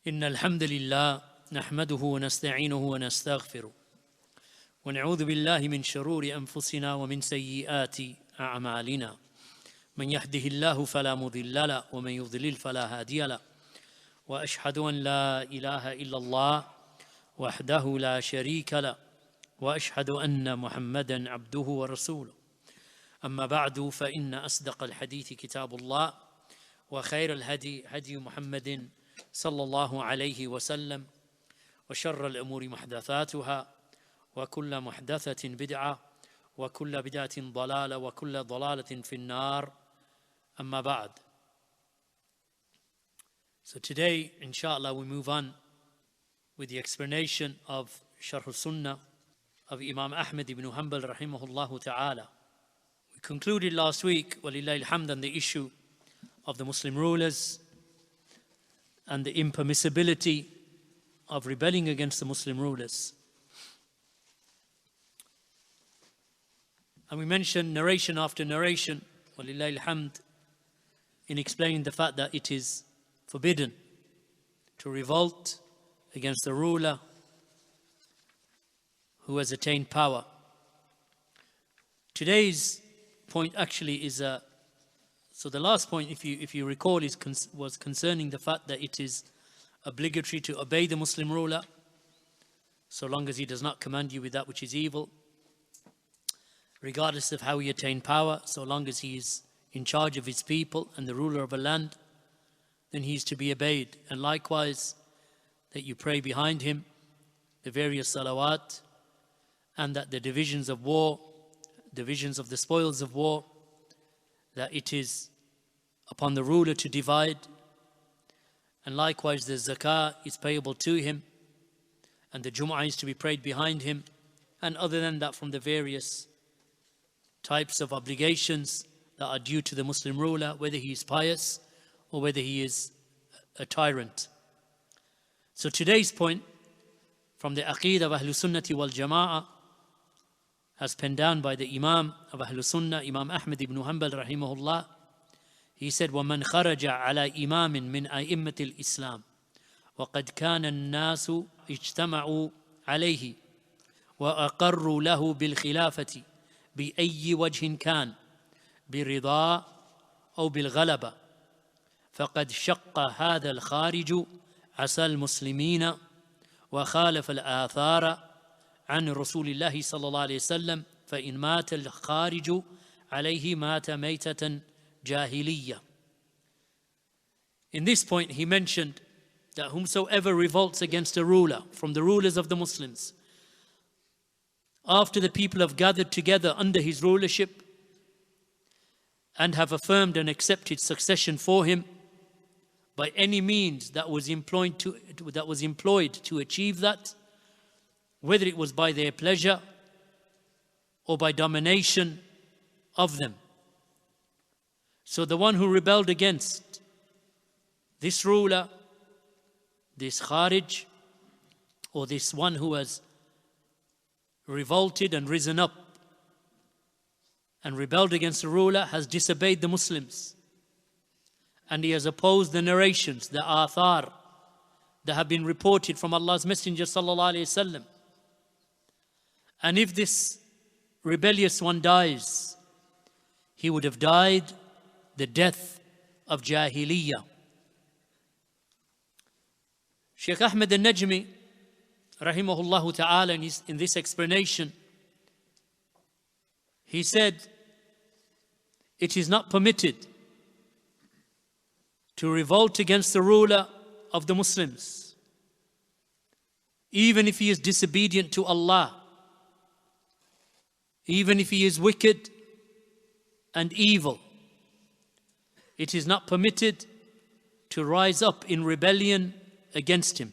إن الحمد لله نحمده ونستعينه ونستغفره ونعوذ بالله من شرور أنفسنا ومن سيئات أعمالنا من يهده الله فلا مضل له ومن يضلل فلا هادي له وأشهد أن لا إله إلا الله وحده لا شريك له وأشهد أن محمدا عبده ورسوله أما بعد فإن أصدق الحديث كتاب الله وخير الهدي هدي محمد صلى الله عليه وسلم وشر الأمور محدثاتها وكل محدثة بدعة وكل بدعة ضلالة وكل ضلالة في النار أما بعد. So today, inshallah, we move on with the explanation of Sharh Sunnah of Imam Ahmad ibn Hanbal rahimahullah ta'ala. We concluded last week, walillahi alhamd, on the issue of the Muslim rulers and the impermissibility of rebelling against the Muslim rulers. And we mentioned narration after narration, walillahi alhamd, in explaining the fact that it is forbidden to revolt against the ruler who has attained power. Today's point actually is so the last point, if you recall, was concerning the fact that it is obligatory to obey the Muslim ruler so long as he does not command you with that which is evil, regardless of how he attained power, so long as he is in charge of his people and the ruler of a land, then he is to be obeyed. And likewise, that you pray behind him the various salawat, and that the divisions of war, divisions of the spoils of war, that it is upon the ruler to divide. And likewise, the zakah is payable to him, and the Jum'ah is to be prayed behind him. And other than that, from the various types of obligations that are due to the Muslim ruler, whether he is pious or whether he is a tyrant. So today's point from the Aqeedah of Ahlus Sunnati wal Jama'ah, as penned down by the Imām of Ahlus Sunnah, Imam Ahmad ibn Hanbal rahimahullah, he said, وَمَنْ خَرَجَ عَلَى إِمَامٍ مِنْ أَئِمَّةِ الْإِسْلَامِ وَقَدْ كَانَ النَّاسُ اجْتَمَعُوا عَلَيْهِ وَأَقَرُّوا لَهُ بِالْخِلَافَةِ بأي وجه كان برضا أو بالغلبة فقد شق هذا الخارج عسى المسلمين وخالف الآثار عن رسول الله صلى الله عليه وسلم فإن مات الخارج عليه مات ميتة جاهلية. In this point he mentioned that whomsoever revolts against a ruler from the rulers of the Muslims, after the people have gathered together under his rulership and have affirmed and accepted succession for him by any means that was employed to achieve that, whether it was by their pleasure or by domination of them. So the one who rebelled against this ruler, this Kharij, or this one who has revolted and risen up and rebelled against the ruler, has disobeyed the Muslims, and he has opposed the narrations, the athar that have been reported from Allah's Messenger sallallahu alaihi wasallam. And if this rebellious one dies, he would have died the death of Jahiliyyah. Shaykh Ahmad al-Najmi rahimahullah ta'ala, in this explanation, he said, it is not permitted to revolt against the ruler of the Muslims, even if he is disobedient to Allah, even if he is wicked and evil. It is not permitted to rise up in rebellion against him.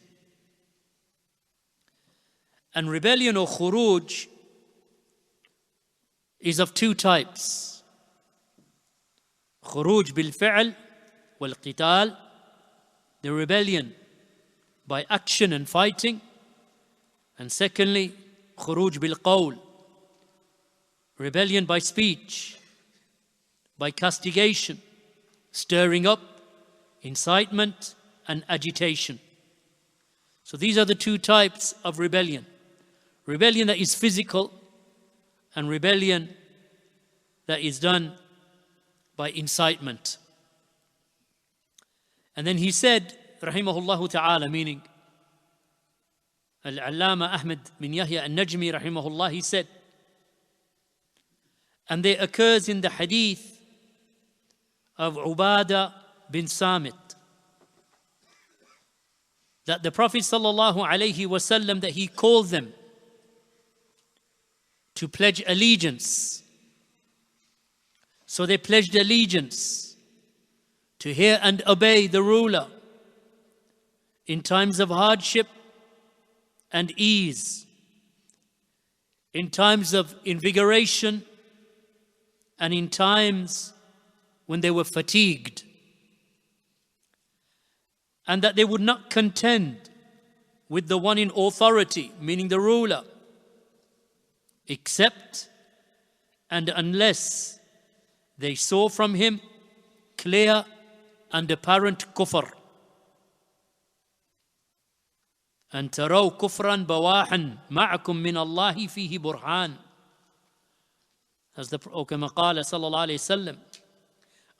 And rebellion or khuruj is of two types. Khuruj bil fi'l wal qital, the rebellion by action and fighting. And secondly, khuruj bil qawl, rebellion by speech, by castigation, stirring up, incitement and agitation. So these are the two types of rebellion. Rebellion that is physical and rebellion that is done by incitement. And then he said, rahimahullah ta'ala, meaning Al-Allama Ahmad bin Yahya al-Najmi rahimahullah, he said, and there occurs in the hadith of Ubadah bin Samit that the Prophet sallallahu alaihi wasallam, that he called them to pledge allegiance. So they pledged allegiance to hear and obey the ruler in times of hardship and ease, in times of invigoration and in times when they were fatigued, and that they would not contend with the one in authority, meaning the ruler, except and unless they saw from him clear and apparent kufr. أن تروا كفرا بواحا معكم من الله فيه برهان. As the كما قال صلى الله عليه وسلم,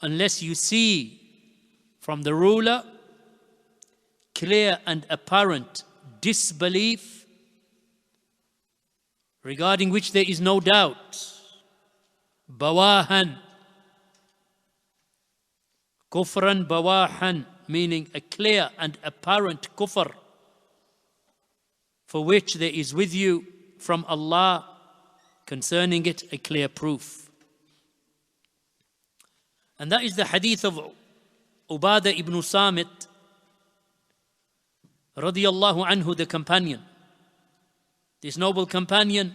unless you see from the ruler clear and apparent disbelief regarding which there is no doubt. Bawahan, kufran bawahan, meaning a clear and apparent kufr for which there is with you from Allah concerning it a clear proof. And that is the hadith of Ubadah ibn Samit radiyallahu anhu, the companion. This noble companion,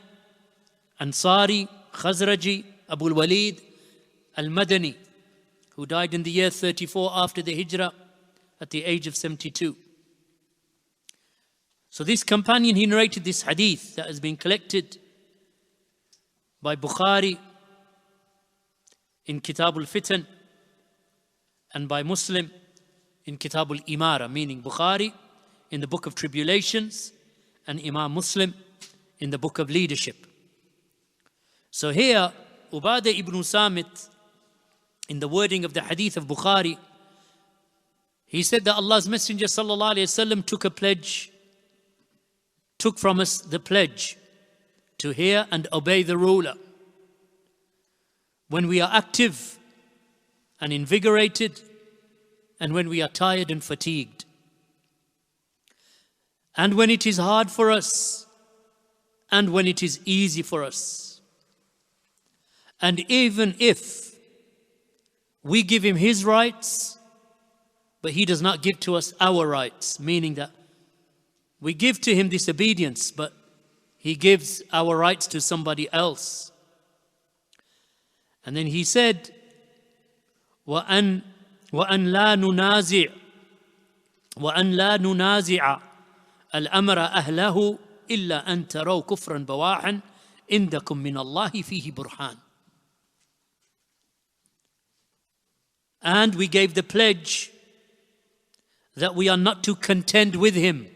Ansari, Khazraji, Abu al-Walid al-Madani, who died in the year 34 after the Hijrah at the age of 72. So this companion, he narrated this hadith that has been collected by Bukhari in Kitab al-Fitan and by Muslim in Kitab al-Imara, meaning Bukhari in the book of tribulations and Imam Muslim in the book of leadership. So here, Ubadah ibn Samit, in the wording of the hadith of Bukhari, he said that Allah's Messenger sallallahu alaihi wasallam took from us the pledge to hear and obey the ruler when we are active and invigorated and when we are tired and fatigued, and when it is hard for us and when it is easy for us. And even if we give him his rights, but he does not give to us our rights, meaning that we give to him this obedience, but he gives our rights to somebody else. And then he said, وَأَنْ لَا نُنَازِعَ الْأَمْرَ أَهْلَهُ إِلَّا أَنْ تَرَوْا كُفْرًا بَوَاحًا عِنْدَكُمْ مِنَ اللَّهِ فِيهِ بُرْهَانٌ. And we gave the pledge that we are not to contend with him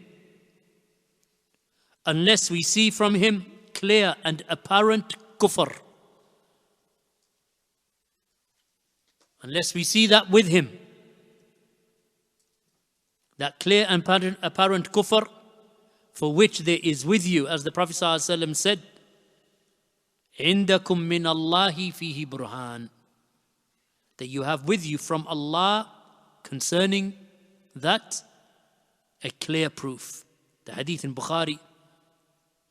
unless we see from him clear and apparent kufr. Unless we see that with him, that clear and apparent kufr for which there is with you, as the Prophet ﷺ said, عِنْدَكُمْ مِنَ اللَّهِ فِيهِ بُرْهَانٌ, that you have with you from Allah concerning that a clear proof. The hadith in Bukhari,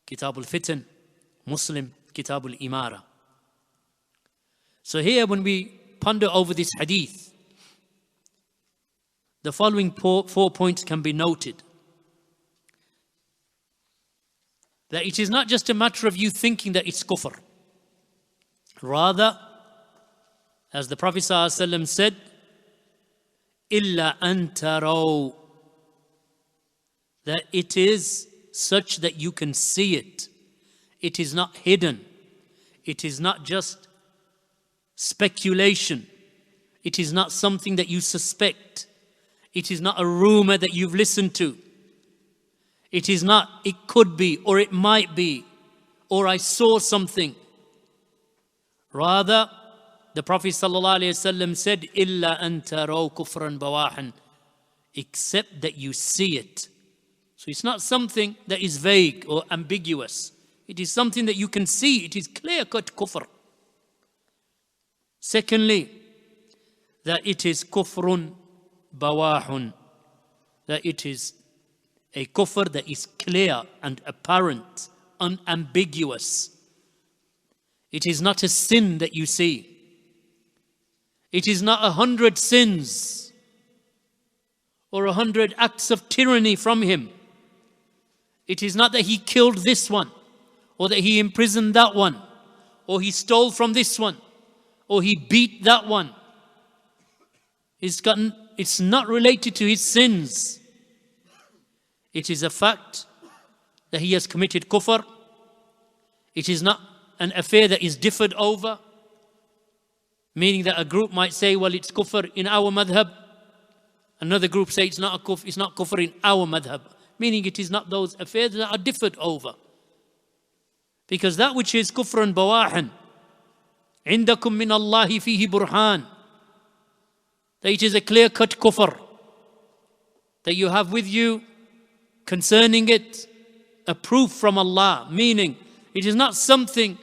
Kitab al-Fitan, Muslim, Kitab al-Imara. So here, when we ponder over this hadith, the following 4 points can be noted. That it is not just a matter of you thinking that it's kufr. Rather, as the Prophet ﷺ said, إِلَّا أَن تَرَوْا, that it is such that you can see it. It is not hidden. It is not just speculation. It is not something that you suspect. It is not a rumor that you've listened to. It is not, it could be, or it might be, or I saw something. Rather, the Prophet ﷺ said, إِلَّا أَن تَرَوْا كُفْرًا بَوَاحًا, except that you see it. So it's not something that is vague or ambiguous. It is something that you can see. It is clear-cut kufr. Secondly, that it is kufrun bawahun, that it is a kufr that is clear and apparent, unambiguous. It is not a sin that you see. It is not 100 sins or 100 acts of tyranny from him. It is not that he killed this one, or that he imprisoned that one, or he stole from this one, or he beat that one. It's not related to his sins. It is a fact that he has committed kufr. It is not an affair that is differed over, meaning that a group might say, well, it's kufr in our madhab. Another group say it's not kufr in our madhab, meaning it is not those affairs that are differed over. Because that which is kufrun bawahan, عندكم من الله فيه برهان, that it is a clear-cut kufr that you have with you concerning it, a proof from Allah, meaning it is not something,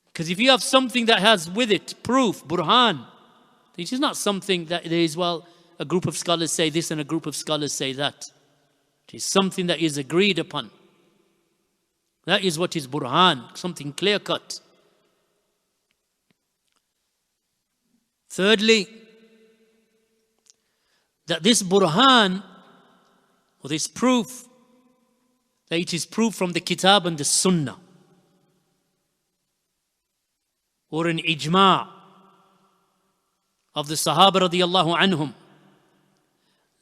because if you have something that has with it proof, burhan, it is not something that there is, well, a group of scholars say this and a group of scholars say that. It is something that is agreed upon. That is what is burhan, something clear-cut. Thirdly, that this burhan, or this proof, that it is proof from the kitab and the sunnah, or an ijma' of the Sahaba radiallahu anhum,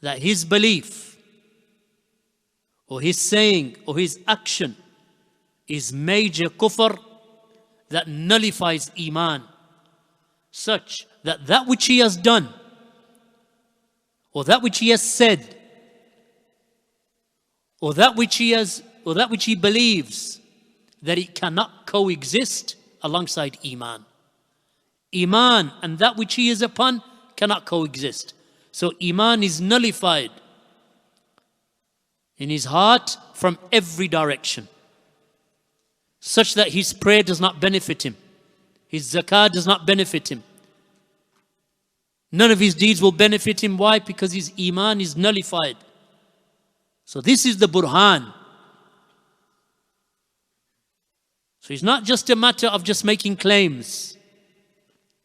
that his belief, or his saying, or his action is major kufr that nullifies iman, such that that which he has done, or that which he has said, or that which he believes, that it cannot coexist alongside iman. Iman and that which he is upon cannot coexist. So iman is nullified in his heart from every direction, such that his prayer does not benefit him, his zakah does not benefit him, none of his deeds will benefit him. Why? Because his iman is nullified. So this is the burhan. So it's not just a matter of just making claims,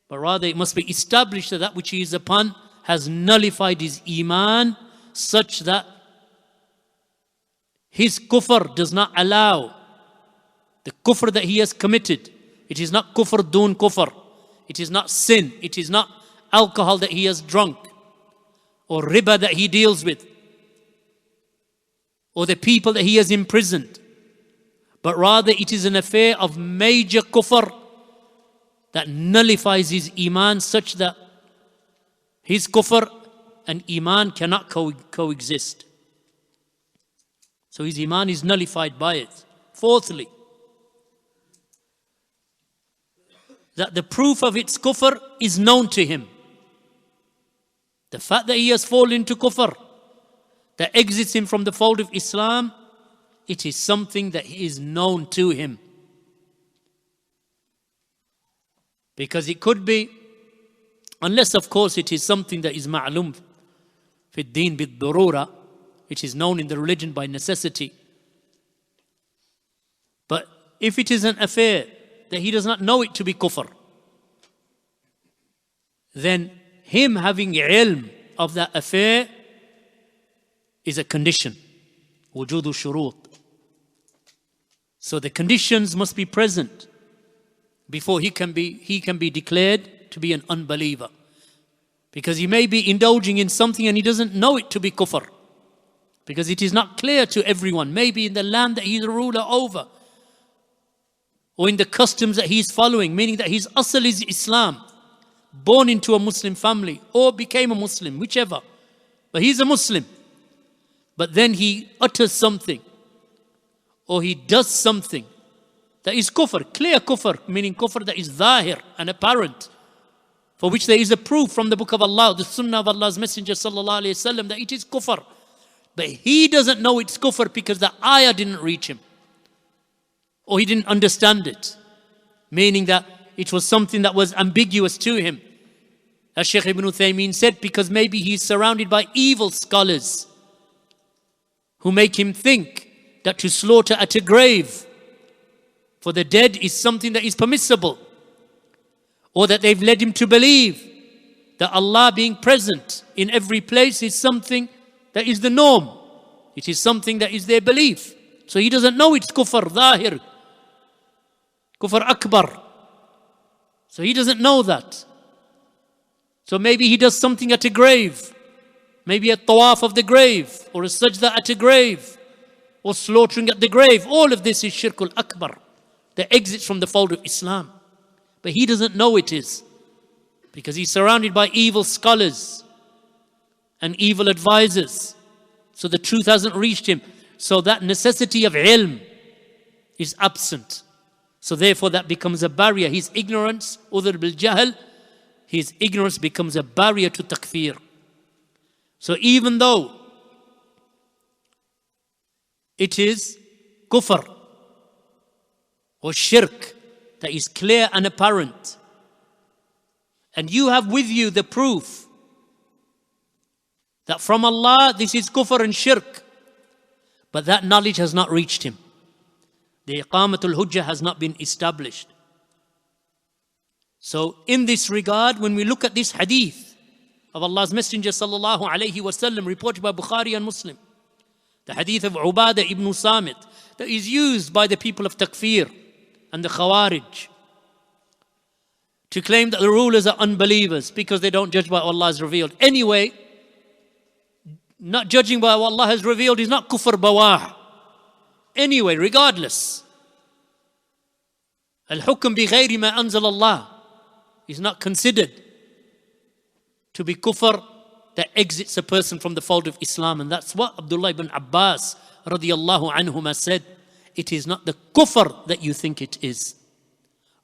but rather it must be established that that which he is upon has nullified his iman, such that his kufr does not allow the kufr that he has committed. It is not kufr dun kufr. It is not sin. It is not alcohol that he has drunk, or riba that he deals with, or the people that he has imprisoned. But rather it is an affair of major kufr that nullifies his iman, such that his kufr and iman cannot coexist. So his iman is nullified by it. Fourthly, that the proof of its kufr is known to him. The fact that he has fallen into kufr, that exits him from the fold of Islam, it is something that is known to him. Because it could be, unless of course it is something that is ma'lum fi ad-din bid-durura, which is known in the religion by necessity. But if it is an affair that he does not know it to be kufr, then him having ilm of that affair is a condition. Wujudu shurut. So the conditions must be present before he can be declared to be an unbeliever. Because he may be indulging in something and he doesn't know it to be kufr, because it is not clear to everyone. Maybe in the land that he's a ruler over, or in the customs that he's following, meaning that his asl is Islam, born into a Muslim family, or became a Muslim, whichever. But he's a Muslim. but then he utters something or he does something that is kufr, clear kufr, meaning kufr that is zahir and apparent, for which there is a proof from the book of Allah, the Sunnah of Allah's Messenger sallallahu alaihi wasallam, that it is kufr. But he doesn't know it's kufr because the ayah didn't reach him, or he didn't understand it, meaning that it was something that was ambiguous to him. As Shaykh Ibn Uthaymeen said, because maybe he's surrounded by evil scholars who make him think that to slaughter at a grave for the dead is something that is permissible, or that they've led him to believe that Allah being present in every place is something that is the norm. It is something that is their belief. So he doesn't know it's kufr zahir, kufr akbar. So he doesn't know that. So maybe he does something at a grave, maybe a tawaf of the grave, or a sajda at a grave, or slaughtering at the grave. All of this is shirkul akbar, that exits from the fold of Islam. But he doesn't know it is, because he's surrounded by evil scholars and evil advisors. So the truth hasn't reached him. So that necessity of ilm is absent. So therefore that becomes a barrier. His ignorance, udhr bil jahl, his ignorance becomes a barrier to takfir. So even though it is kufr or shirk that is clear and apparent, and you have with you the proof that from Allah this is kufr and shirk, but that knowledge has not reached him. The iqamatul hujjah has not been established. So in this regard, when we look at this hadith of Allah's Messenger sallallahu alayhi wasallam, reported by Bukhari and Muslim, the hadith of Ubadah ibn Samit, that is used by the people of takfir and the Khawarij to claim that the rulers are unbelievers because they don't judge by what Allah has revealed. Anyway, not judging by what Allah has revealed is not kufr bawah. Anyway, regardless, al-hukm bi ghayri ma anzal Allah is not considered to be kufr that exits a person from the fold of Islam. And that's what Abdullah ibn Abbas radiyallahu anhuma said. It is not the kufr that you think it is.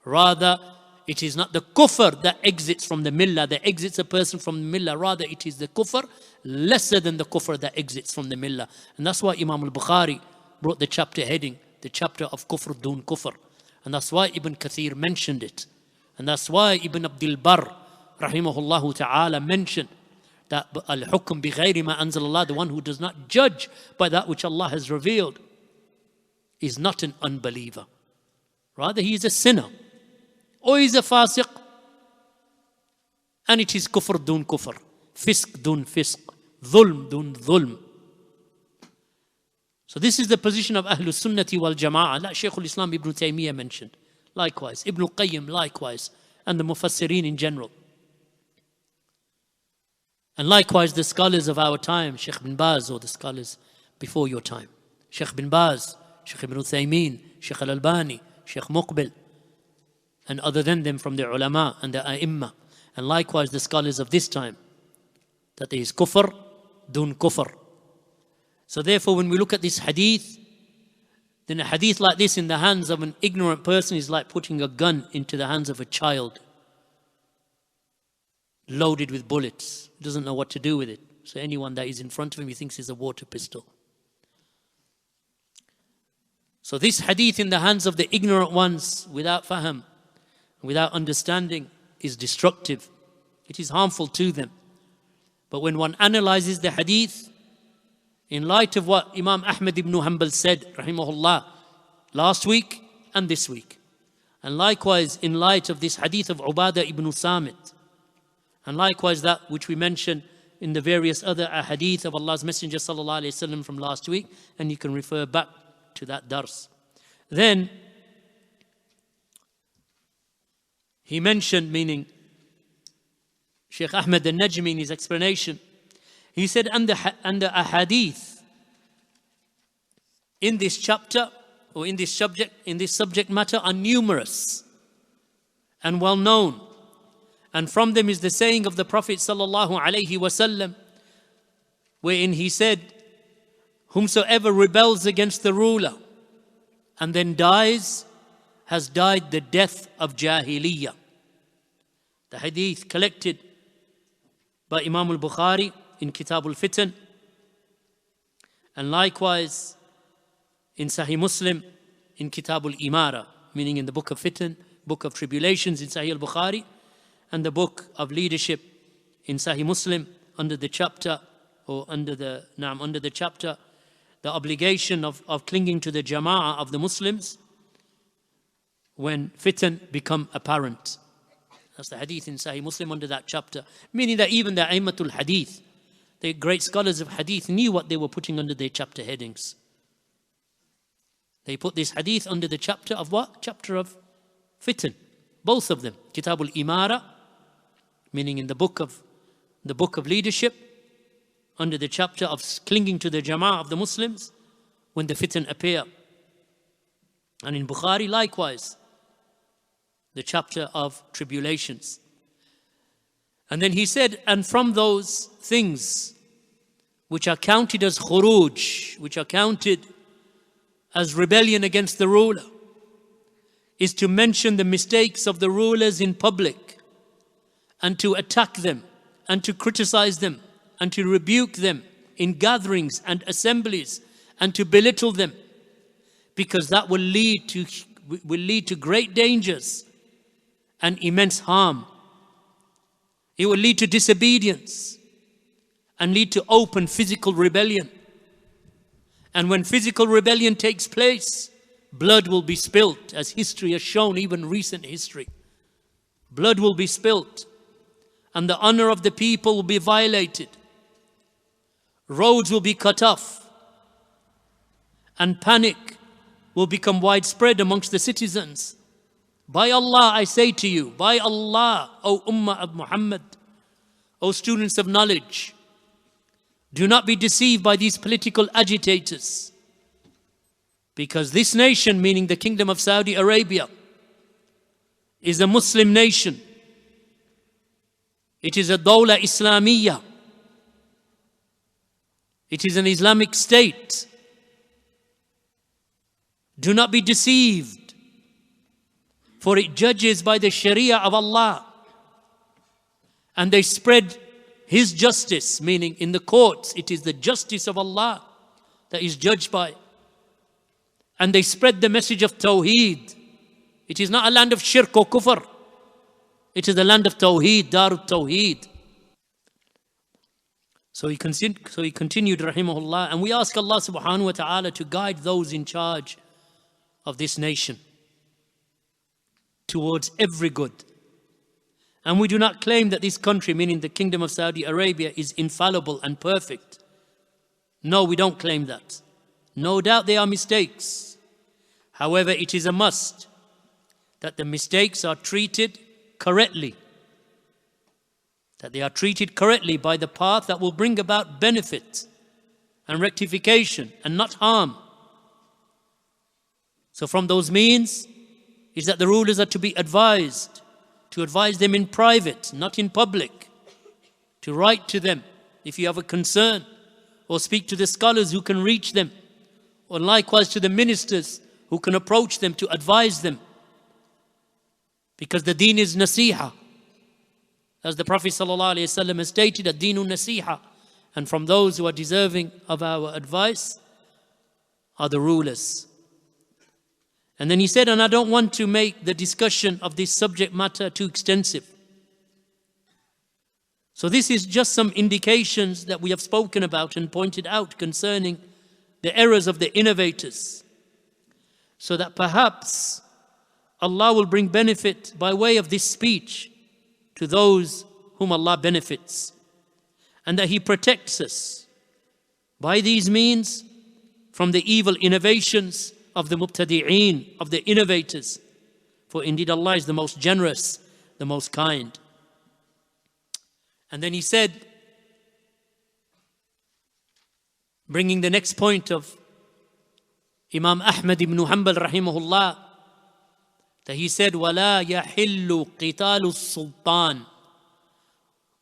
Rather, it is not the kufr that exits from the millah, that exits a person from the millah. Rather, it is the kufr lesser than the kufr that exits from the millah. And that's why Imam al-Bukhari brought the chapter heading, the chapter of kufr dun kufr. And that's why Ibn Kathir mentioned it. And that's why Ibn Abdul Barr, rahimahullah ta'ala, mentioned that al-hukm bi ghayri ma anzal Allah, the one who does not judge by that which Allah has revealed, is not an unbeliever. Rather, he is a sinner, or he is a fasiq, and it is kufr dun kufr, fisq dun fisq, dhulm dun dhulm. So this is the position of Ahlus Sunnati wal Jama'ah, like Shaykh al-Islam Ibn Taymiyyah mentioned. Likewise, Ibn Qayyim likewise, and the Mufassirin in general. And likewise the scholars of our time, Shaykh bin Baz, or the scholars before your time. Shaykh bin Baz, Shaykh Ibn Uthaymeen, Shaykh al-Albani, Shaykh Muqbil, and other than them from the ulama and the a'imma. And likewise the scholars of this time, that there is kufr dun kufr. So therefore when we look at this hadith, then a hadith like this in the hands of an ignorant person is like putting a gun into the hands of a child loaded with bullets. He doesn't know what to do with it. So anyone that is in front of him, he thinks is a water pistol. So this hadith in the hands of the ignorant ones, without faham, without understanding, is destructive. It is harmful to them. But when one analyzes the hadith in light of what Imam Ahmad ibn Hanbal said, rahimahullah, last week and this week, and likewise in light of this hadith of Ubadah ibn Samit, and likewise that which we mentioned in the various other hadith of Allah's Messenger sallallahu alaihi wasallam from last week, and you can refer back to that dars. Then he mentioned, meaning Shaykh Ahmad al-Najmi in his explanation, he said, and the ahadith in this chapter or in this subject matter are numerous and well known. And from them is the saying of the Prophet sallallahu alaihi wasallam, wherein he said whomsoever rebels against the ruler and then dies, has died the death of Jahiliyyah. The hadith collected by Imam al-Bukhari in Kitab al-Fitan, and likewise in Sahih Muslim in Kitab al-Imara, meaning in the book of Fitan, book of tribulations in Sahih al-Bukhari, and the book of leadership in Sahih Muslim under the chapter, the obligation of clinging to the jama'ah of the Muslims when fitan become apparent. That's the hadith in Sahih Muslim under that chapter. Meaning that even the A'immatul Hadith, the great scholars of hadith, knew what they were putting under their chapter headings. They put this hadith under the chapter of what? Chapter of fitan. Both of them. Kitabul Imara, meaning in the book of leadership, under the chapter of clinging to the jama'ah of the Muslims when the fitan appear. And in Bukhari likewise, the chapter of tribulations. And then he said, and from those things which are counted as khuruj, which are counted as rebellion against the ruler, is to mention the mistakes of the rulers in public and to attack them and to criticize them and to rebuke them in gatherings and assemblies and to belittle them, because that will lead to great dangers and immense harm. It will lead to disobedience and lead to open physical rebellion. And when physical rebellion takes place, blood will be spilt, as history has shown, even recent history. Blood will be spilt, and the honor of the people will be violated. Roads will be cut off, and panic will become widespread amongst the citizens. By Allah, I say to you, by Allah, O Ummah of Muhammad, O students of knowledge, do not be deceived by these political agitators, because this nation, meaning the Kingdom of Saudi Arabia, is a Muslim nation. It is a Dawla Islamiyya. It is an Islamic state. Do not be deceived, for it judges by the Sharia of Allah, and they spread His justice, meaning in the courts, it is the justice of Allah that is judged by. And they spread the message of Tawheed. It is not a land of shirk or kufr. It is the land of Tawheed, Darut Tawheed. So he continued, rahimahullah, and we ask Allah subhanahu wa ta'ala to guide those in charge of this nation towards every good. And we do not claim that this country, meaning the Kingdom of Saudi Arabia, is infallible and perfect. No, we don't claim that. No doubt there are mistakes. However, it is a must that the mistakes are treated correctly. That they are treated correctly by the path that will bring about benefit and rectification and not harm. So from those means is that the rulers are to be advised, to advise them in private, not in public, to write to them if you have a concern, or speak to the scholars who can reach them, or likewise to the ministers who can approach them to advise them. Because the deen is nasiha. As the Prophet ﷺ has stated, ad-deenu nasiha. And from those who are deserving of our advice are the rulers. And then he said, and I don't want to make the discussion of this subject matter too extensive. So this is just some indications that we have spoken about and pointed out concerning the errors of the innovators, so that perhaps Allah will bring benefit by way of this speech to those whom Allah benefits, and that He protects us by these means from the evil innovations of the mubtadi'een, of the innovators. For indeed Allah is the most generous, the most kind. And then he said, bringing the next point of Imam Ahmad ibn Hanbal rahimahullah, that he said, وَلَا يَحِلُّ قِتَالُ السُّلْطَانِ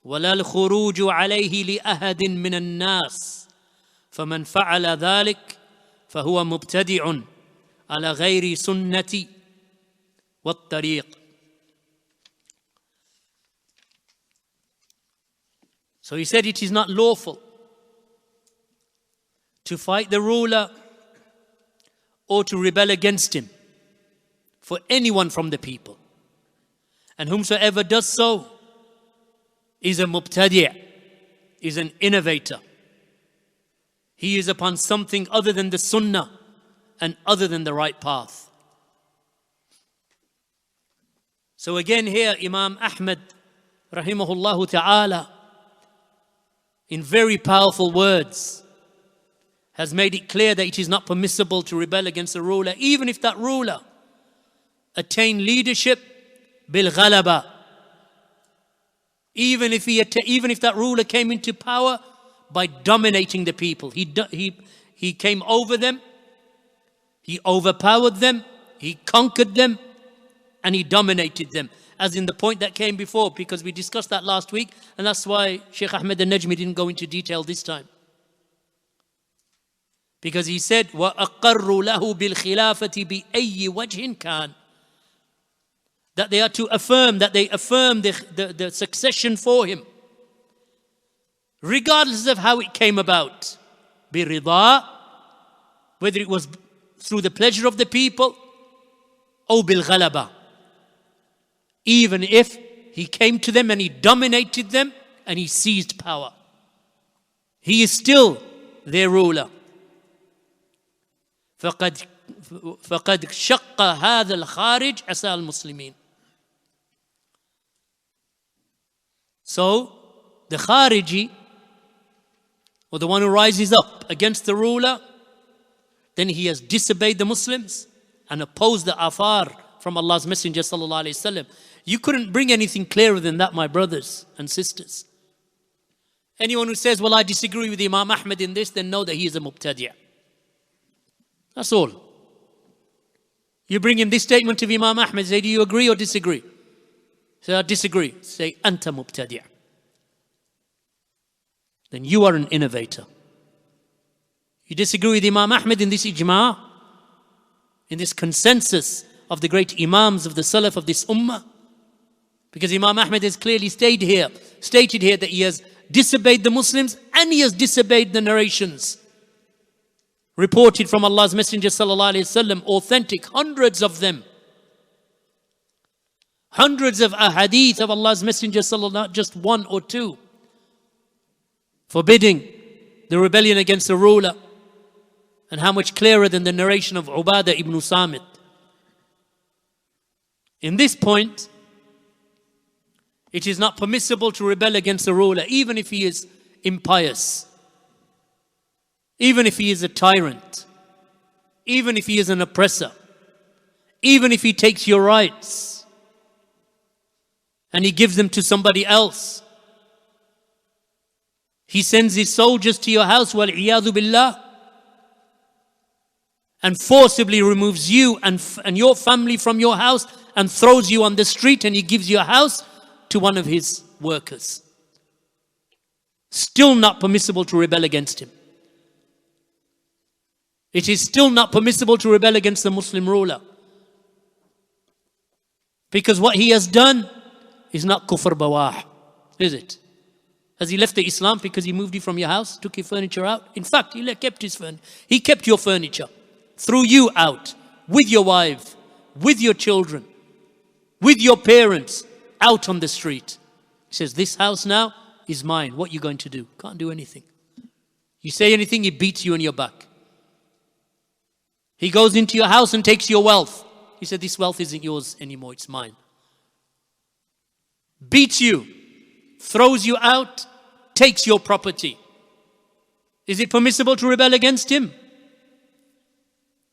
وَلَا الْخُرُوجُ عَلَيْهِ لِأَهَدٍ مِّنَ النَّاسِ فَمَنْ فَعَلَ ذَلِكَ فَهُوَ مُبْتَدِعٌ عَلَى غَيْرِ سُنَّةِ وَالطَّرِيقِ. So he said it is not lawful to fight the ruler or to rebel against him for anyone from the people. And whomsoever does so is a mubtadi', is an innovator. He is upon something other than the sunnah and other than the right path. So again here, Imam Ahmad, rahimahullah ta'ala, in very powerful words, has made it clear that it is not permissible to rebel against a ruler, even if that ruler attained leadership bil ghalaba. Even if that ruler came into power by dominating the people. He came over them, he overpowered them, he conquered them, and he dominated them. As in the point that came before, because we discussed that last week, and that's why Sheikh Ahmed al-Najmi didn't go into detail this time. Because he said, وَأَقَرُّوا لَهُ بِالْخِلَافَةِ بِأَيِّ وَجْهٍ كَانَ, that they are to affirm, that they affirm the succession for him, regardless of how it came about. بِرِضَا, whether it was through the pleasure of the people, or بِالْغَلَبَةِ, even if he came to them and he dominated them and he seized power. He is still their ruler. فقد شق هذا الخارج عصا المسلمين. So the Khariji, or the one who rises up against the ruler, then he has disobeyed the Muslims and opposed the afar from Allah's Messenger sallallahu alaihi wasallam. You couldn't bring anything clearer than that, my brothers and sisters. Anyone who says, well, I disagree with Imam Ahmad in this, then know that he is a mubtadi'. That's all. You bring him this statement of Imam Ahmad, say, do you agree or disagree? Say, I disagree. Say, anta mubtadi'. Then you are an innovator. You disagree with Imam Ahmad in this ijma', in this consensus of the great Imams of the Salaf of this ummah. Because Imam Ahmad has clearly stated here that he has disobeyed the Muslims and he has disobeyed the narrations reported from Allah's Messenger sallallahu alaihi wasallam, authentic, hundreds of them. Hundreds of ahadith of Allah's Messenger sallallahu, not just one or two, forbidding the rebellion against the ruler. And how much clearer than the narration of Ubadah ibn Samit. In this point, it is not permissible to rebel against the ruler, even if he is impious, even if he is a tyrant, even if he is an oppressor, even if he takes your rights and he gives them to somebody else. He sends his soldiers to your house, wal-iyadhu billah, and forcibly removes you and your family from your house and throws you on the street, and he gives you a house to one of his workers. Still not permissible to rebel against him. It is still not permissible to rebel against the Muslim ruler. Because what he has done is not kufr bawah, is it? Has he left the Islam because he moved you from your house, took your furniture out? In fact, he kept his furniture. He kept your furniture, threw you out, with your wife, with your children, with your parents, out on the street. He says, this house now is mine. What are you going to do? Can't do anything. You say anything, he beats you on your back. He goes into your house and takes your wealth. He said, this wealth isn't yours anymore, it's mine. Beats you, throws you out, takes your property. Is it permissible to rebel against him?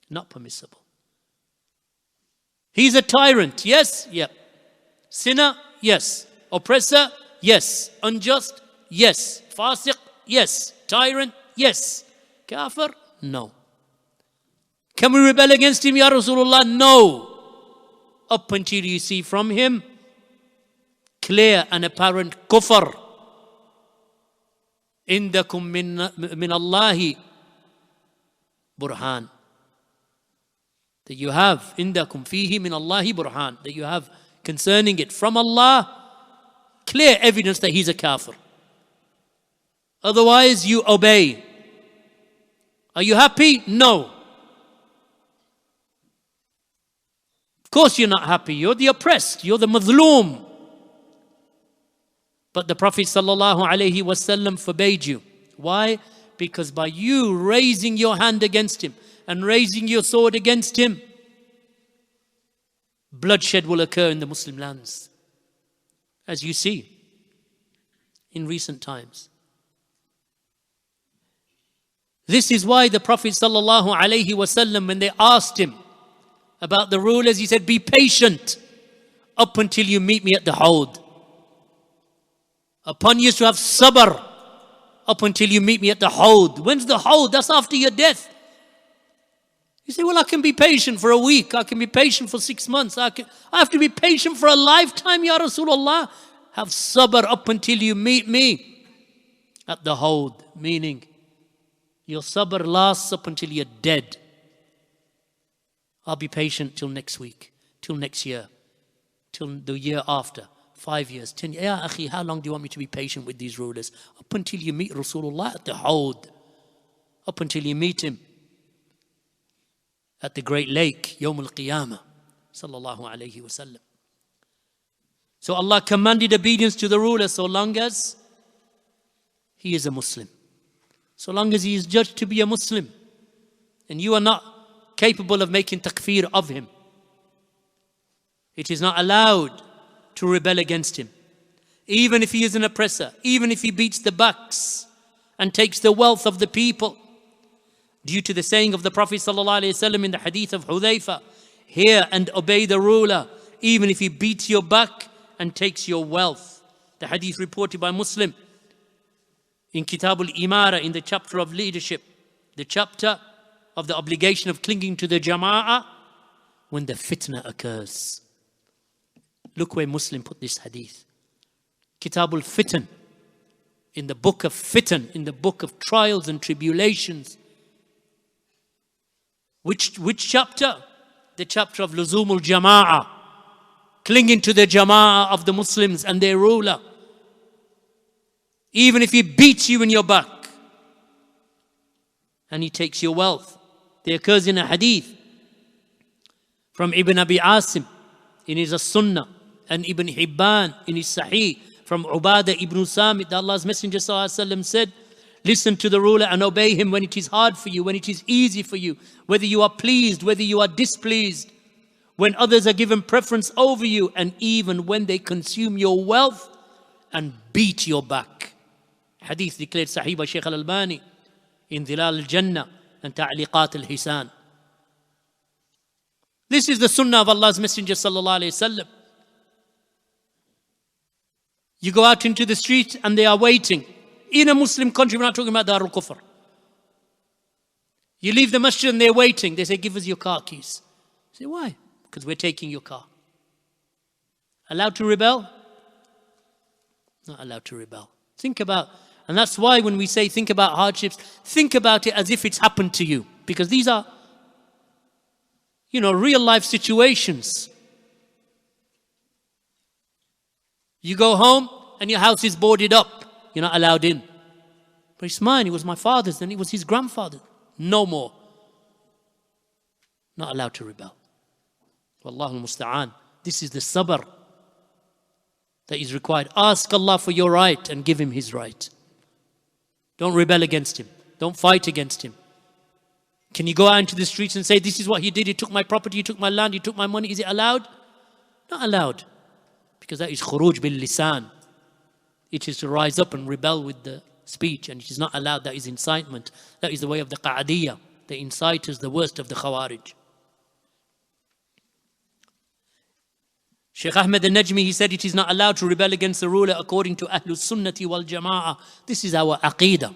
Not permissible. He's a tyrant, yes? Yep. Sinner? Yes. Oppressor? Yes. Unjust? Yes. Fasiq? Yes. Tyrant? Yes. Kafir? No. Can we rebel against him, Ya Rasulullah? No. Up until you see from him clear and apparent kufr. Indakum min Allahi burhan. That you have, indakum fihi min Allahi burhan. That you have concerning it from Allah, clear evidence that he's a kafir. Otherwise, you obey. Are you happy? No. Of course you're not happy. You're the oppressed. You're the madhloom. But the Prophet ﷺ forbade you. Why? Because by you raising your hand against him and raising your sword against him, bloodshed will occur in the Muslim lands, as you see in recent times. This is why the Prophet ﷺ, when they asked him about the rulers, he said, be patient up until you meet me at the Hawd. Upon you to have sabr up until you meet me at the Hawd. When's the Hawd? That's after your death. You say, well, I can be patient for a week. I can be patient for 6 months. I have to be patient for a lifetime, Ya Rasulullah. Have sabr up until you meet me at the Hawd. Meaning, your sabr lasts up until you're dead. I'll be patient till next week, till next year, till the year after, 5 years, 10 years. Ya akhi, how long do you want me to be patient with these rulers? Up until you meet Rasulullah at the Hawd. Up until you meet him at the great lake, Yawm al-Qiyamah, sallallahu alayhi wa sallam. So Allah commanded obedience to the ruler so long as he is a Muslim. So long as he is judged to be a Muslim. And you are not capable of making takfir of him. It is not allowed to rebel against him. Even if he is an oppressor, even if he beats the backs and takes the wealth of the people. Due to the saying of the Prophet ﷺ in the hadith of Hudhayfa, hear and obey the ruler, even if he beats your back and takes your wealth. The hadith reported by Muslim in Kitab al-Imara, in the chapter of leadership, the chapter of the obligation of clinging to the jama'ah when the fitna occurs. Look where Muslim put this hadith. Kitab al-Fitan, in the book of fitan, in the book of trials and tribulations. Which chapter? The chapter of Luzum al-Jama'ah, clinging to the jama'ah of the Muslims and their ruler. Even if he beats you in your back and he takes your wealth. There occurs in a hadith from Ibn Abi Asim in his Sunnah and Ibn Hibban in his Sahih from Ubadah ibn Samit, that Allah's Messenger ﷺ said, listen to the ruler and obey him when it is hard for you, when it is easy for you, whether you are pleased, whether you are displeased, when others are given preference over you, and even when they consume your wealth and beat your back. Hadith declared Sahih by Shaykh al-Albani in Dhilal al-Jannah and Ta'liqat al-Hisan. This is the sunnah of Allah's Messenger sallallahu alayhi wasallam. You go out into the street and they are waiting. In a Muslim country, we're not talking about Darul Kufr. You leave the masjid and they're waiting. They say, give us your car keys. You say, why? Because we're taking your car. Allowed to rebel? Not allowed to rebel. Think about, and that's why when we say think about hardships, think about it as if it's happened to you. Because these are, real life situations. You go home and your house is boarded up. You're not allowed in. But it's mine, it was my father's, then it was his grandfather. No more. Not allowed to rebel. Wallahu musta'an. This is the sabr that is required. Ask Allah for your right and give him his right. Don't rebel against him. Don't fight against him. Can you go out into the streets and say, this is what he did, he took my property, he took my land, he took my money. Is it allowed? Not allowed. Because that is khuruj bil lisan. It is to rise up and rebel with the speech, and it is not allowed. That is incitement. That is the way of the Qaaidah. The inciters, the worst of the Khawarij. Shaykh Ahmed al-Najmi, he said it is not allowed to rebel against the ruler according to Ahlus Sunnati wal Jama'ah. This is our Aqeedah.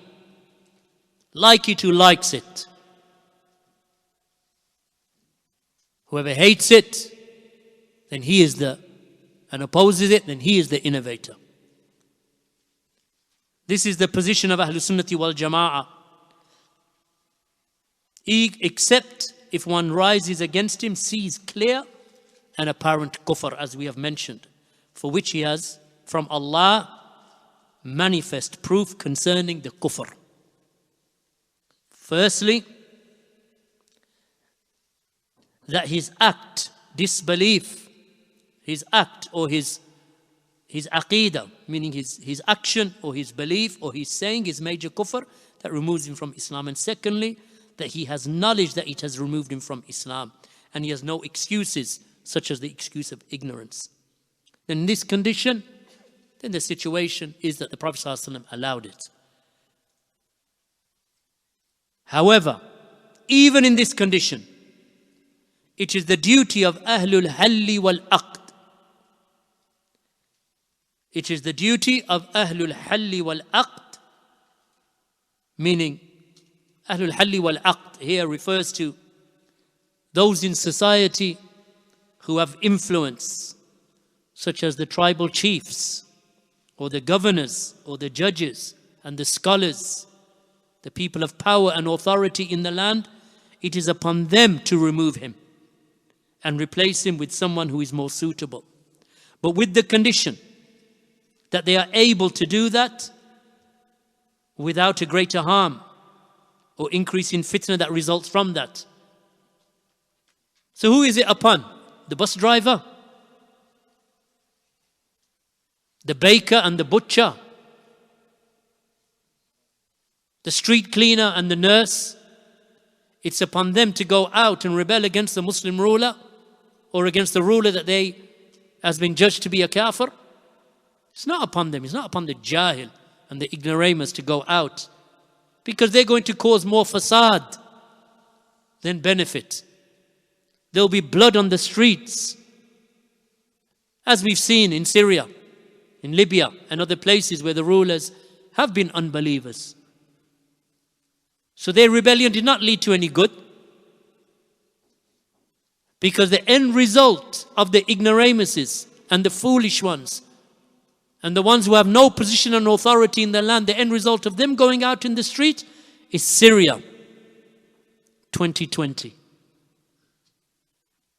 Like it who likes it. Whoever hates it, then he is and opposes it, then he is the innovator. This is the position of Ahlus Sunnati wal Jama'ah. except if one rises against him, sees clear and apparent kufr, as we have mentioned, for which he has from Allah manifest proof concerning the kufr. Firstly, that his act, disbelief, his act or his aqeedah, meaning his action or his belief or his saying is major kufr, that removes him from Islam. And secondly, that he has knowledge that it has removed him from Islam, and he has no excuses, such as the excuse of ignorance. Then in this condition, then the situation is that the Prophet ﷺ allowed it. However, even in this condition, it is the duty of Ahlul Halli wal Aqd. It is the duty of Ahlul Halli wal Aqd, meaning Ahlul Halli wal Aqd here refers to those in society who have influence, such as the tribal chiefs, or the governors, or the judges, and the scholars, the people of power and authority in the land. It is upon them to remove him and replace him with someone who is more suitable. But with the condition that they are able to do that without a greater harm or increase in fitna that results from that. So who is it upon? The bus driver? The baker and the butcher? The street cleaner and the nurse? It's upon them to go out and rebel against the Muslim ruler or against the ruler that they has been judged to be a kafir. It's not upon them. It's not upon the jahil and the ignoramus to go out, because they're going to cause more fasad than benefit. There'll be blood on the streets, as we've seen in Syria, in Libya, and other places where the rulers have been unbelievers. So their rebellion did not lead to any good, because the end result of the ignoramuses and the foolish ones and the ones who have no position and authority in the land, the end result of them going out in the street is Syria 2020.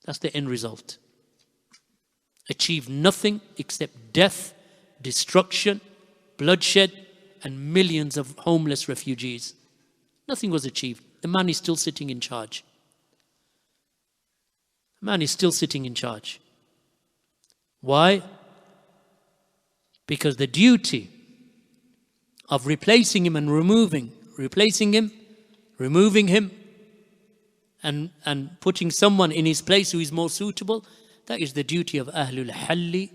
That's the end result. Achieved nothing except death, destruction, bloodshed, and millions of homeless refugees. Nothing was achieved. The man is still sitting in charge. The man is still sitting in charge. Why? Because the duty of replacing him and removing him and putting someone in his place who is more suitable, that is the duty of Ahlul Halli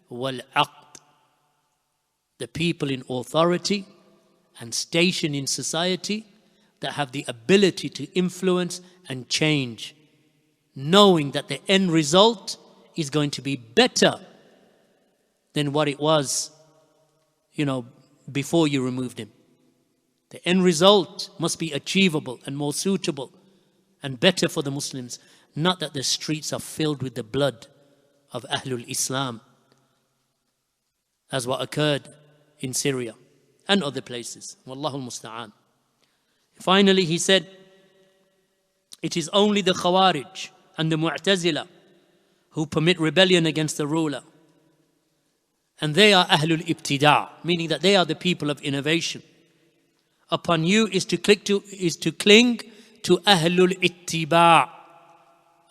wal Aqd, the people in authority and station in society that have the ability to influence and change, knowing that the end result is going to be better than what it was, before you removed him. The end result must be achievable and more suitable and better for the Muslims, not that the streets are filled with the blood of Ahlul Islam, as what occurred in Syria and other places. Wallahu al-musta'an. Finally, he said, it is only the Khawarij and the Mu'tazila who permit rebellion against the ruler. And they are Ahlul Ibtida', meaning that they are the people of innovation. Upon you is to cling to Ahlul Ittiba'.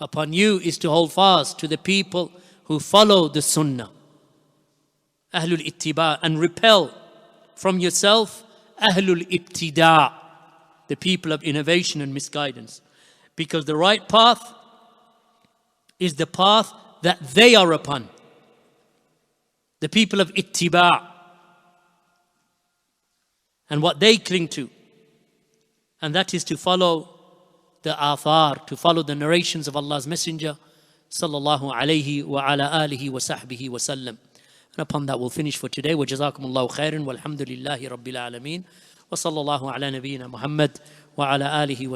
Upon you is to hold fast to the people who follow the Sunnah. Ahlul Ittiba', and repel from yourself Ahlul Ibtida', the people of innovation and misguidance. Because the right path is the path that they are upon. The people of Ittiba', and what they cling to. And that is to follow the athar, to follow the narrations of Allah's Messenger, sallallahu alayhi wa ala alihi wa sahbihi wa sallam. And upon that we'll finish for today. Wa jazakumullahu khairan walhamdulillahi rabbil alameen. Wa sallallahu ala nabiyyina Muhammad wa ala alihi wa